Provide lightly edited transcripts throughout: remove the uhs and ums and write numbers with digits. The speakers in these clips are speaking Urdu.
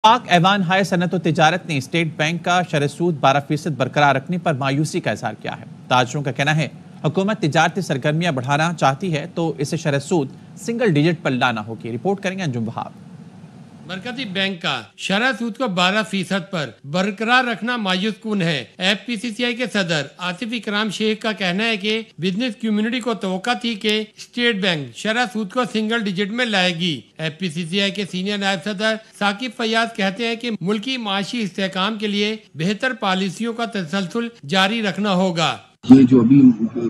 پاک ایوان ہائے صنعت و تجارت نے اسٹیٹ بینک کا شرح سود 12% برقرار رکھنے پر مایوسی کا اظہار کیا ہے۔ تاجروں کا کہنا ہے حکومت تجارتی سرگرمیاں بڑھانا چاہتی ہے تو اسے شرح سود سنگل ڈیجٹ پر لانا ہوگی۔ رپورٹ کریں گے انجم وہاب۔ مرکزی بینک کا شرح سود کو 12% پر برقرار رکھنا مایوس کن ہے۔ ایف پی سی سی آئی کے صدر آصف اکرام شیخ کا کہنا ہے کہ بزنس کمیونٹی کو توقع تھی کہ اسٹیٹ بینک شرح سود کو سنگل ڈیجٹ میں لائے گی۔ ایف پی سی سی آئی کے سینئر نائب صدر ثاقب فیاض کہتے ہیں کہ ملکی معاشی استحکام کے لیے بہتر پالیسیوں کا تسلسل جاری رکھنا ہوگا۔ یہ جو ابھی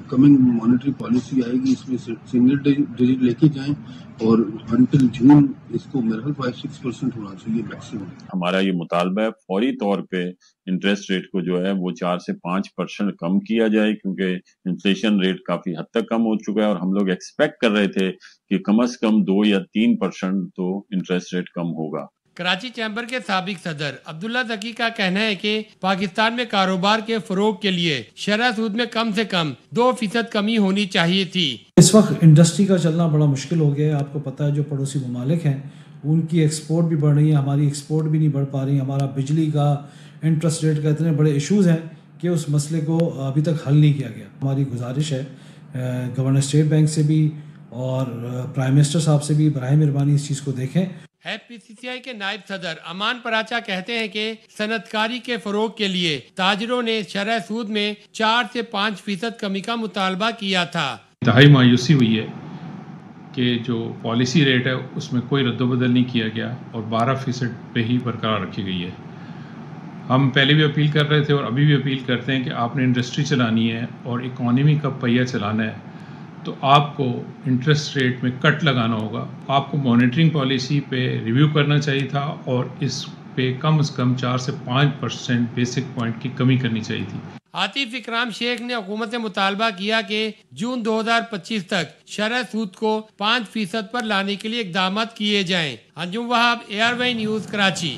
کمنگ مانیٹری پالیسی آئے گی اس میں سنگل ڈیجٹ لے کے جائیں اور انٹل جون اس کو میرا 5-6% ہونا چاہیے میکسیمم۔ ہمارا یہ مطالبہ ہے فوری طور پہ انٹرسٹ ریٹ کو جو ہے وہ 4 سے 5% کم کیا جائے، کیونکہ انفلیشن ریٹ کافی حد تک کم ہو چکا ہے اور ہم لوگ ایکسپیکٹ کر رہے تھے کہ کم از کم 2 یا 3% تو انٹرسٹ ریٹ کم ہوگا۔ کراچی چیمبر کے سابق صدر عبداللہ ذکی کا کہنا ہے کہ پاکستان میں کاروبار کے فروغ کے لیے شرح سود میں کم سے کم 2% کمی ہونی چاہیے تھی۔ اس وقت انڈسٹری کا چلنا بڑا مشکل ہو گیا ہے۔ آپ کو پتہ ہے جو پڑوسی ممالک ہیں ان کی ایکسپورٹ بھی بڑھ رہی ہے، ہماری ایکسپورٹ بھی نہیں بڑھ پا رہی۔ ہمارا بجلی کا انٹرسٹ ریٹ کا اتنے بڑے ایشوز ہیں کہ اس مسئلے کو ابھی تک حل نہیں کیا گیا۔ ہماری گزارش ہے گورنر اسٹیٹ بینک سے بھی اور پرائم منسٹر صاحب سے بھی براہ مہربانی اس چیز کو دیکھیں۔ ایف پی سی سی آئی کے نائب صدر امان پراچا کہتے ہیں کہ صنعت کاری کے فروغ کے لیے تاجروں نے شرح سود میں 4 سے 5% کمی کا مطالبہ کیا تھا۔ انتہائی مایوسی ہوئی ہے کہ جو پالیسی ریٹ ہے اس میں کوئی رد و بدل نہیں کیا گیا اور 12% پہ ہی برقرار رکھی گئی ہے۔ ہم پہلے بھی اپیل کر رہے تھے اور ابھی بھی اپیل کرتے ہیں کہ آپ نے انڈسٹری چلانی ہے اور اکانومی کا پہیہ چلانا ہے تو آپ کو انٹرسٹ ریٹ میں کٹ لگانا ہوگا۔ آپ کو مانیٹرنگ پالیسی پہ ریویو کرنا چاہیے تھا اور اس پہ کم از کم 4 سے 5% بیسک پوائنٹ کی کمی کرنی چاہیے تھی۔ آصف اکرام شیخ نے حکومت سے مطالبہ کیا کہ جون 2025 تک شرح سود کو 5% پر لانے کے لیے اقدامات کیے جائیں۔ انجم وہاب، ARY نیوز، کراچی۔